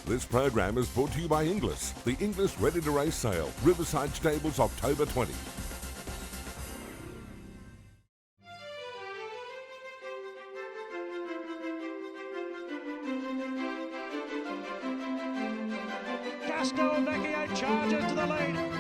This program is brought to you by Inglis, the Inglis Ready to Race sale, Riverside Stables, October 20. Casco Vecchio charges to the lead.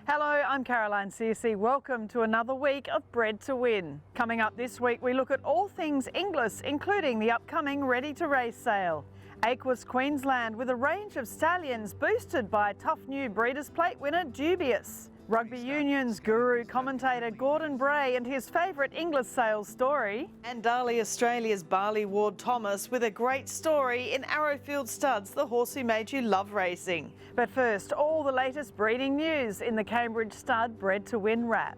Hello, I'm Caroline Searcy. Welcome to another week of Bred to Win. Coming up this week, we look at all things Inglis, including the upcoming Ready to Race sale. Aquis Queensland with a range of stallions boosted by tough new Breeders' Plate winner Dubious. Rugby Union's guru commentator Gordon Bray and his favourite Inglis sales story. And Darley Australia's Barley Ward Thomas with a great story in Arrowfield Studs, the horse who made you love racing. But first, all the latest breeding news in the Cambridge Stud Bred to Win wrap.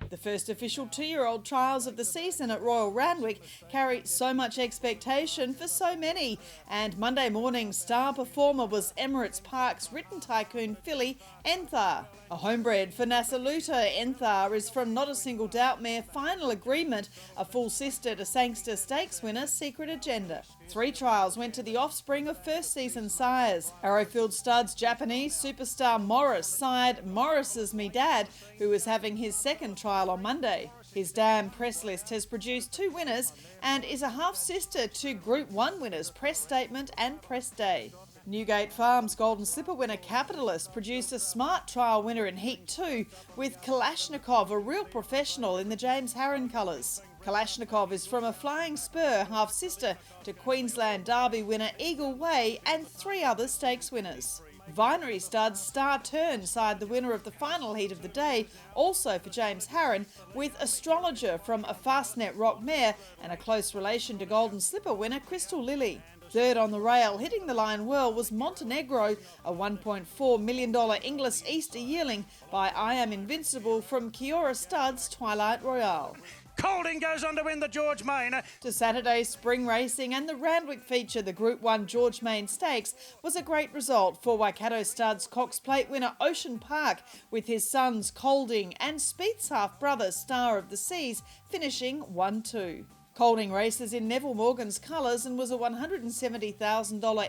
The first official 2-year-old trials of the season at Royal Randwick carry so much expectation for so many, and Monday morning's star performer was Emirates Park's written tycoon filly Enthar. A homebred for Nasaluta, Enthar is from Not a Single Doubt mare Final Agreement, a full sister to Sangster Stakes winner Secret Agenda. 3 trials went to the offspring of first season sires. Arrowfield Studs Japanese superstar Morris sired Morris's Me Dad, who was having his second trial on Monday. His Damn Press List has produced 2 winners and is a half-sister to Group 1 winners Press Statement and Press Day. Newgate Farms Golden Slipper winner Capitalist produced a smart trial winner in Heat 2 with Kalashnikov, a real professional in the James Harron colours. Kalashnikov is from a Flying Spur half-sister to Queensland Derby winner Eagle Way and 3 other stakes winners. Vinery Studs Star Turn side the winner of the final heat of the day, also for James Harron, with Astrologer from a Fastnet Rock mare and a close relation to Golden Slipper winner Crystal Lily. Third on the rail, hitting the line well, was Montenegro, a $1.4 million Inglis Easter yearling by I Am Invincible from Kiora Studs Twilight Royale. Gilding goes on to win the George Main. To Saturday's spring racing and the Randwick feature, the Group 1 George Main Stakes was a great result for Waikato Studs Cox Plate winner Ocean Park, with his sons Gilding and Spieth's half-brother Star of the Seas finishing 1-2. Gilding races in Neville Morgan's colours and was a $170,000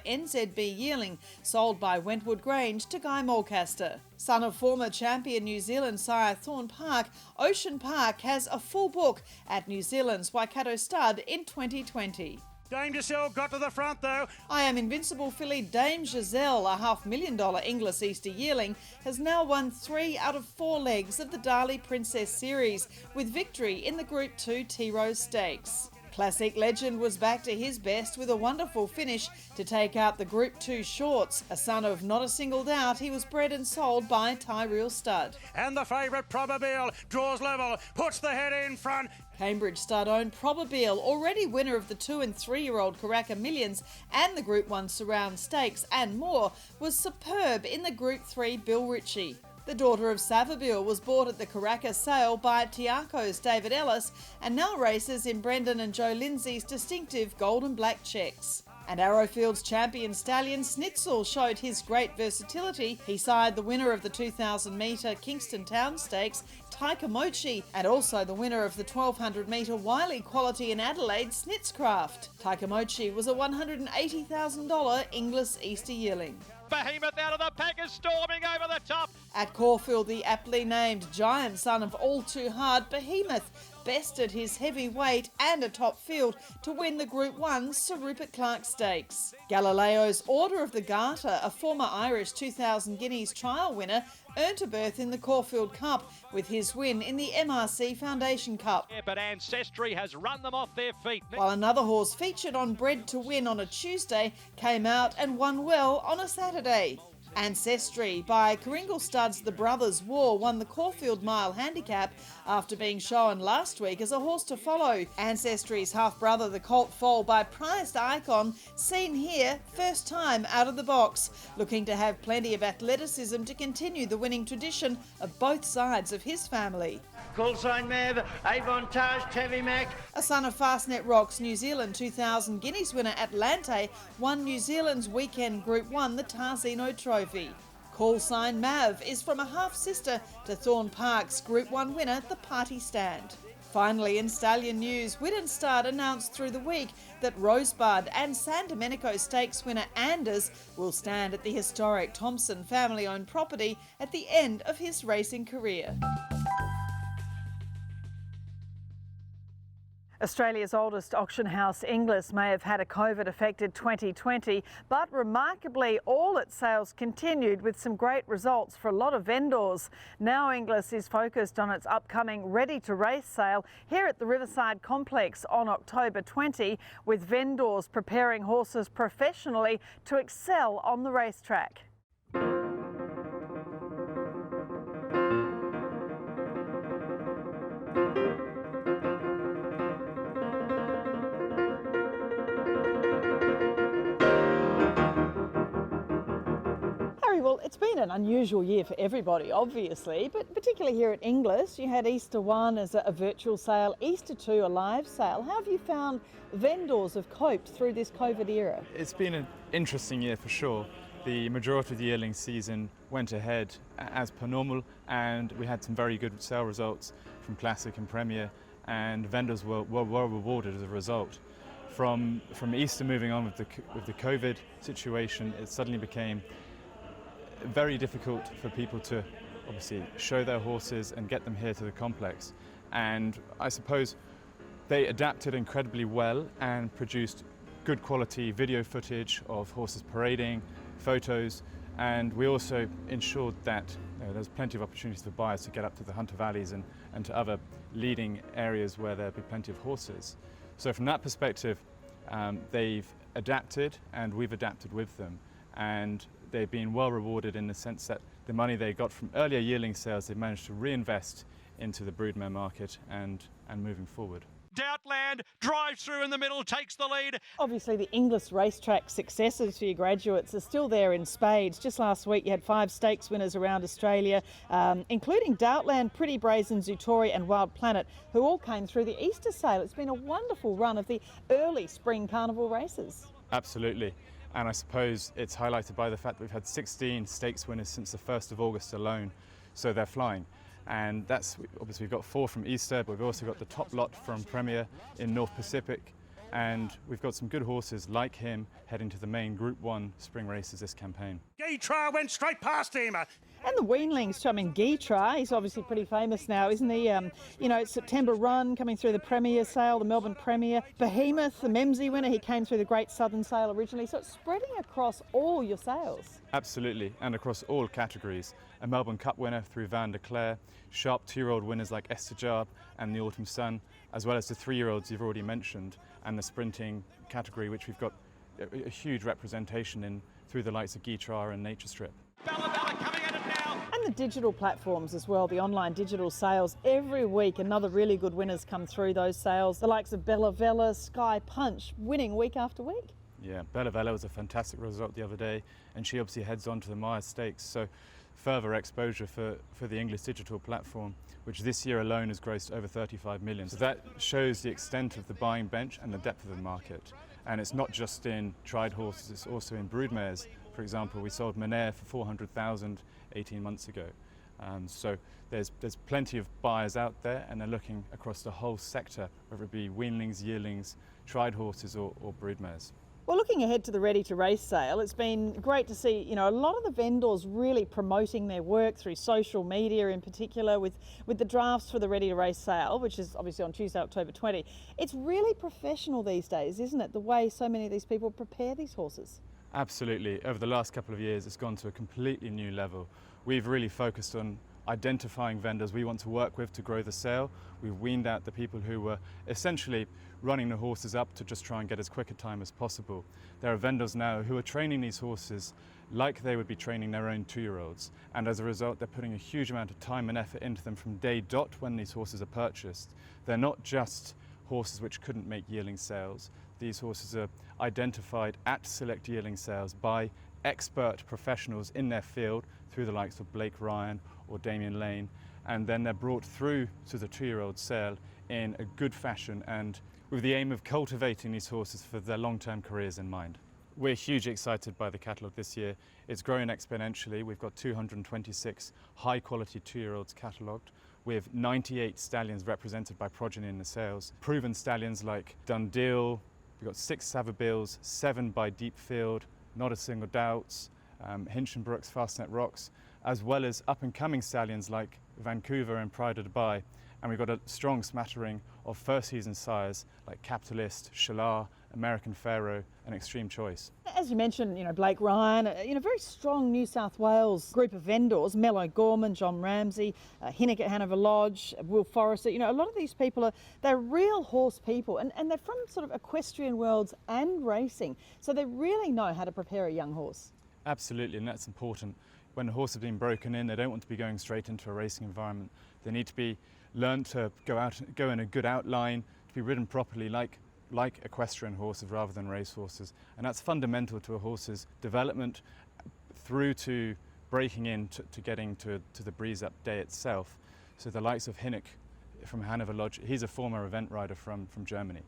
NZB yearling sold by Wentwood Grange to Guy Mulcaster. Son of former champion New Zealand sire Thorne Park, Ocean Park has a full book at New Zealand's Waikato Stud in 2020. Dame Giselle got to the front though. I Am Invincible filly Dame Giselle, a $500,000 Inglis Easter yearling, has now won 3 out of 4 legs of the Darley Princess Series, with victory in the Group 2 T-Rose Stakes. Classic Legend was back to his best with a wonderful finish to take out the Group 2 Shorts. A son of Not a Single Doubt, he was bred and sold by Tyrrell Stud. And the favourite Probabile draws level, puts the head in front. Cambridge stud-owned Probabile, already winner of the 2- and 3-year-old Karaka Millions and the Group 1 Surround Stakes and more, was superb in the Group 3 Bill Ritchie. The daughter of Savabeel was bought at the Karaka sale by Tiako's David Ellis and now races in Brendan and Joe Lindsay's distinctive gold and black checks. And Arrowfield's champion stallion Snitzel showed his great versatility. He sired the winner of the 2,000-metre Kingston Town Stakes, Taikamochi, and also the winner of the 1,200-metre Wiley Quality in Adelaide, Snitzcraft. Taikamochi was a $180,000 Inglis Easter yearling. Behemoth out of the pack is storming over the top. At Caulfield, the aptly named giant son of All Too Hard, Behemoth, bested his heavy weight and a top field to win the Group 1 Sir Rupert Clarke Stakes. Galileo's Order of the Garter, a former Irish 2,000 guineas trial winner, earned a berth in the Caulfield Cup with his win in the MRC Foundation Cup. Yeah, but Ancestry has run them off their feet. While another horse featured on Bred to Win on a Tuesday came out and won well on a Saturday. Ancestry by Kringle Studs The Brothers War won the Caulfield Mile Handicap after being shown last week as a horse to follow. Ancestry's half-brother the Colt Foal by Prized Icon seen here first time out of the box, looking to have plenty of athleticism to continue the winning tradition of both sides of his family. Call sign Mav, Avon Taj, Tevi Mac. A son of Fastnet Rock's New Zealand 2000 Guineas winner Atlante won New Zealand's weekend Group 1, the Tarzino Trophy. Call sign Mav is from a half-sister to Thorne Park's Group 1 winner, the Party Stand. Finally, in stallion news, Widdenstad announced through the week that Rosebud and San Domenico Stakes winner Anders will stand at the historic Thompson family-owned property at the end of his racing career. Australia's oldest auction house, Inglis, may have had a COVID-affected 2020, but remarkably all its sales continued with some great results for a lot of vendors. Now Inglis is focused on its upcoming ready-to-race sale here at the Riverside Complex on October 20, with vendors preparing horses professionally to excel on the racetrack. Well, it's been an unusual year for everybody, obviously, but particularly here at Inglis. You had Easter 1 as a virtual sale, Easter 2 a live sale. How have you found vendors have coped through this COVID era? It's been an interesting year for sure. The majority of the yearling season went ahead as per normal, and we had some very good sale results from Classic and Premier, and vendors were well rewarded as a result. From Easter moving on with the COVID situation, it suddenly became very difficult for people to obviously show their horses and get them here to the complex, and I suppose they adapted incredibly well and produced good quality video footage of horses parading, photos, and we also ensured that there's plenty of opportunities for buyers to get up to the Hunter Valleys and to other leading areas where there'll be plenty of horses. So from that perspective, they've adapted and we've adapted with them, and they've been well rewarded in the sense that the money they got from earlier yearling sales, they've managed to reinvest into the broodmare market and moving forward. Doubtland drives through in the middle, takes the lead. Obviously, the Inglis racetrack successes for your graduates are still there in spades. Just last week, you had 5 stakes winners around Australia, including Doubtland, Pretty Brazen, Zutori and Wild Planet, who all came through the Easter sale. It's been a wonderful run of the early spring carnival races. Absolutely. And I suppose it's highlighted by the fact that we've had 16 stakes winners since the 1st of August alone, so they're flying. And that's, obviously we've got 4 from Easter, but we've also got the top lot from Premier in North Pacific, and we've got some good horses like him heading to the main Group 1 spring races this campaign. Geitra went straight past him. And the weanlings, I mean, Geitra, he's obviously pretty famous now, isn't he? September run coming through the Premier sale, the Melbourne Premier. Behemoth, the Memsey winner, he came through the Great Southern sale originally. So it's spreading across all your sales. Absolutely, and across all categories. A Melbourne Cup winner through Van der Clare, sharp 2-year-old winners like Esther Jarb and the Autumn Sun, as well as the 3-year-olds you've already mentioned, and the sprinting category, which we've got a huge representation in through the likes of Geitra and Nature Strip. Bella coming at it now. And the digital platforms as well, the online digital sales. Every week, another really good winners come through those sales. The likes of Bella Vella, Sky Punch, winning week after week. Yeah, Bella Vella was a fantastic result the other day, and she obviously heads on to the Myers Stakes, so further exposure for the English digital platform, which this year alone has grossed over 35 million. So that shows the extent of the buying bench and the depth of the market. And it's not just in tried horses, it's also in broodmares. For example, we sold Monair for 400,000 18 months ago. So there's plenty of buyers out there, and they're looking across the whole sector, whether it be weanlings, yearlings, tried horses or broodmares. Well, looking ahead to the Ready to Race sale, it's been great to see, a lot of the vendors really promoting their work through social media in particular with the drafts for the Ready to Race sale, which is obviously on Tuesday, October 20. It's really professional these days, isn't it, the way so many of these people prepare these horses? Absolutely. Over the last couple of years, it's gone to a completely new level. We've really focused on identifying vendors we want to work with to grow the sale. We've weaned out the people who were essentially running the horses up to just try and get as quick a time as possible. There are vendors now who are training these horses like they would be training their own 2-year-olds, and as a result they're putting a huge amount of time and effort into them from day dot when these horses are purchased. They're not just horses which couldn't make yearling sales. These horses are identified at select yearling sales by expert professionals in their field through the likes of Blake Ryan or Damien Lane, and then they're brought through to the 2-year-old sale in a good fashion and with the aim of cultivating these horses for their long-term careers in mind. We're hugely excited by the catalogue this year. It's growing exponentially. We've got 226 high-quality 2-year-olds catalogued. We have 98 stallions represented by progeny in the sales. Proven stallions like Dundeel, we've got 6 Savabills, 7 by Deepfield, Not a Single Doubts, Hinchinbrooks, Fastnet Rocks, as well as up-and-coming stallions like Vancouver and Pride of Dubai. And we've got a strong smattering of first-season sires like Capitalist, Shalar, American Pharaoh and Extreme Choice. As you mentioned, Blake Ryan, very strong New South Wales group of vendors, Mello Gorman, John Ramsey, Hinnick at Hanover Lodge, Will Forrester. A lot of these people they're real horse people and they're from sort of equestrian worlds and racing. So they really know how to prepare a young horse. Absolutely, and that's important. When a horse has been broken in, they don't want to be going straight into a racing environment. They need to be learned to go in a good outline, to be ridden properly like equestrian horses rather than race horses. And that's fundamental to a horse's development through to breaking in to getting to the breeze up day itself. So the likes of Hinnick from Hanover Lodge, he's a former event rider from Germany.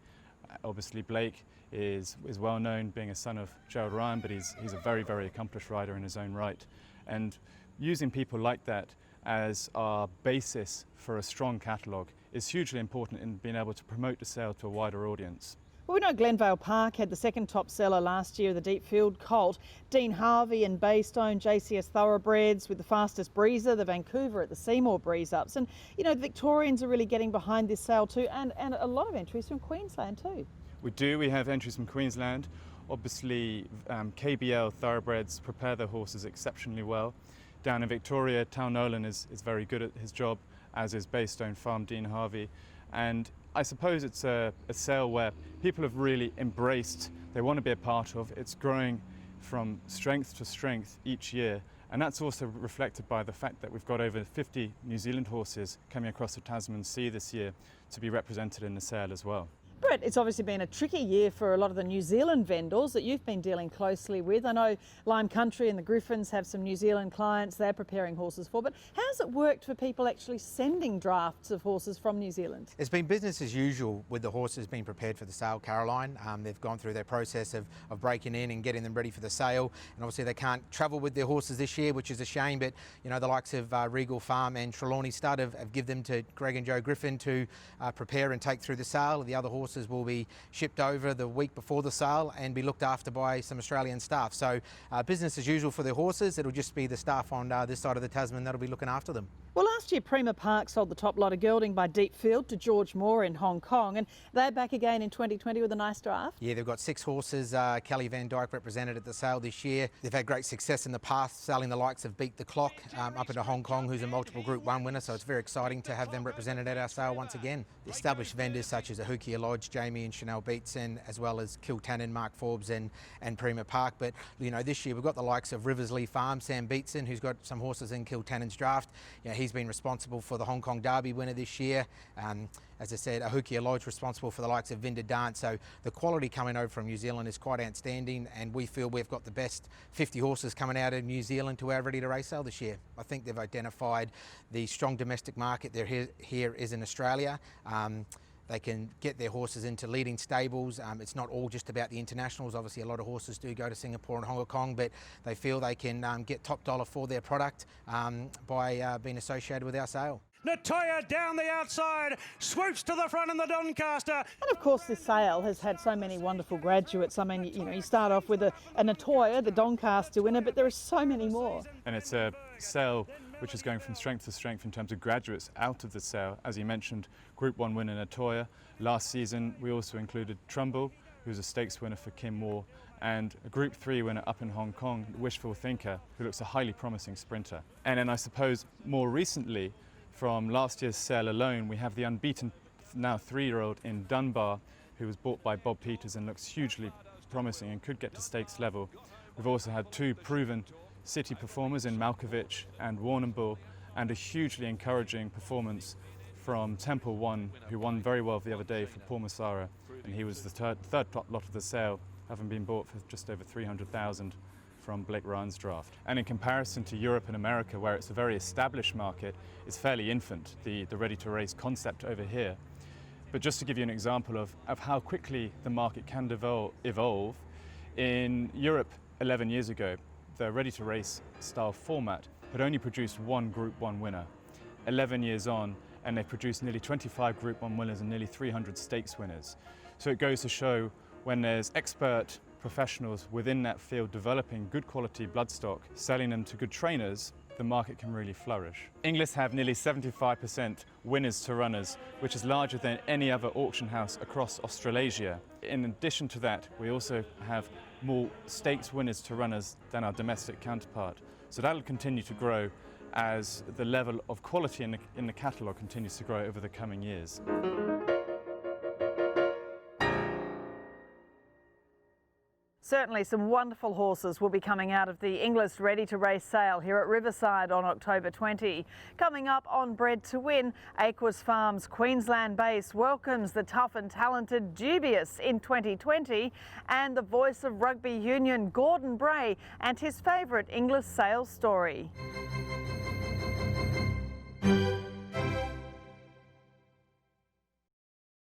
Obviously Blake is well known being a son of Gerald Ryan, but he's a very, very accomplished rider in his own right. And using people like that as our basis for a strong catalogue is hugely important in being able to promote the sale to a wider audience. Well, we know Glenvale Park had the second top seller last year, the Deepfield Colt. Dean Harvey and Baystone, JCS Thoroughbreds with the fastest breezer, the Vancouver at the Seymour Breeze Ups. And, the Victorians are really getting behind this sale too, and a lot of entries from Queensland too. We have entries from Queensland. Obviously, KBL Thoroughbreds prepare their horses exceptionally well. Down in Victoria, Town Nolan is very good at his job, as is Baystone Farm Dean Harvey. And I suppose it's a sale where people have really embraced, they want to be a part of. It's growing from strength to strength each year. And that's also reflected by the fact that we've got over 50 New Zealand horses coming across the Tasman Sea this year to be represented in the sale as well. Bred, it's obviously been a tricky year for a lot of the New Zealand vendors that you've been dealing closely with. I know Lime Country and the Griffins have some New Zealand clients they're preparing horses for, but how's it worked for people actually sending drafts of horses from New Zealand? It's been business as usual with the horses being prepared for the sale, Caroline. They've gone through their process of breaking in and getting them ready for the sale, and obviously they can't travel with their horses this year, which is a shame, but the likes of Regal Farm and Trelawney Stud have given them to Greg and Joe Griffin to prepare and take through the sale. The other horses will be shipped over the week before the sale and be looked after by some Australian staff. So business as usual for the horses. It'll just be the staff on this side of the Tasman that'll be looking after them. Well, last year Prima Park sold the top lot of Gilding by Deepfield to George Moore in Hong Kong, and they're back again in 2020 with a nice draft. Yeah, they've got 6 horses. Kelly Van Dyke represented at the sale this year. They've had great success in the past, selling the likes of Beat the Clock up into Hong Kong, who's a multiple Group 1 winner, so it's very exciting to have them represented at our sale once again. The established vendors such as Ahukia Lodge, Jamie and Chanel Beatson, as well as Kiltannon, Mark Forbes and Prima Park. But this year we've got the likes of Riversley Farm, Sam Beatson, who's got some horses in Kiltannon's draft. He's been responsible for the Hong Kong Derby winner this year. As I said, Ahukia Lodge responsible for the likes of Vinda Dance. So the quality coming over from New Zealand is quite outstanding, and we feel we've got the best 50 horses coming out of New Zealand to our Ready to Race sale this year. I think they've identified the strong domestic market there here is in Australia. They can get their horses into leading stables. It's not all just about the internationals. Obviously, a lot of horses do go to Singapore and Hong Kong, but they feel they can get top dollar for their product by being associated with our sale. Natoya down the outside, swoops to the front in the Doncaster. And of course this sale has had so many wonderful graduates. I mean, you start off with a Natoya, the Doncaster winner, but there are so many more. And it's a sale which is going from strength to strength in terms of graduates out of the sale. As you mentioned, Group 1 winner Natoya. Last season we also included Trumbull, who's a stakes winner for Kim Moore, and a Group 3 winner up in Hong Kong, Wishful Thinker, who looks a highly promising sprinter. And then I suppose more recently, from last year's sale alone, we have the unbeaten now 3-year-old in Dunbar, who was bought by Bob Peters and looks hugely promising and could get to stakes level. We've also had 2 proven city performers in Malkovich and Warrnambool, and a hugely encouraging performance from Temple One, who won very well the other day for Paul Massara, and he was the third top lot of the sale, having been bought for just over 300,000 from Blake Ryan's draft. And in comparison to Europe and America, where it's a very established market, it's fairly infant, the ready-to-race concept over here. But just to give you an example of how quickly the market can evolve, in Europe 11 years ago, the ready-to-race style format had only produced one Group 1 winner. 11 years on, and they've produced nearly 25 Group 1 winners and nearly 300 stakes winners. So it goes to show when there's expert professionals within that field developing good quality bloodstock, selling them to good trainers, the market can really flourish. Inglis have nearly 75% winners to runners, which is larger than any other auction house across Australasia. In addition to that, we also have more stakes winners to runners than our domestic counterpart. So that'll continue to grow as the level of quality in the catalogue continues to grow over the coming years. Certainly some wonderful horses will be coming out of the Inglis Ready to Race sale here at Riverside on October 20. Coming up on Bred to Win, Aquas Farms Queensland base welcomes the tough and talented Dubious in 2020, and the voice of rugby union Gordon Bray and his favourite Inglis sales story.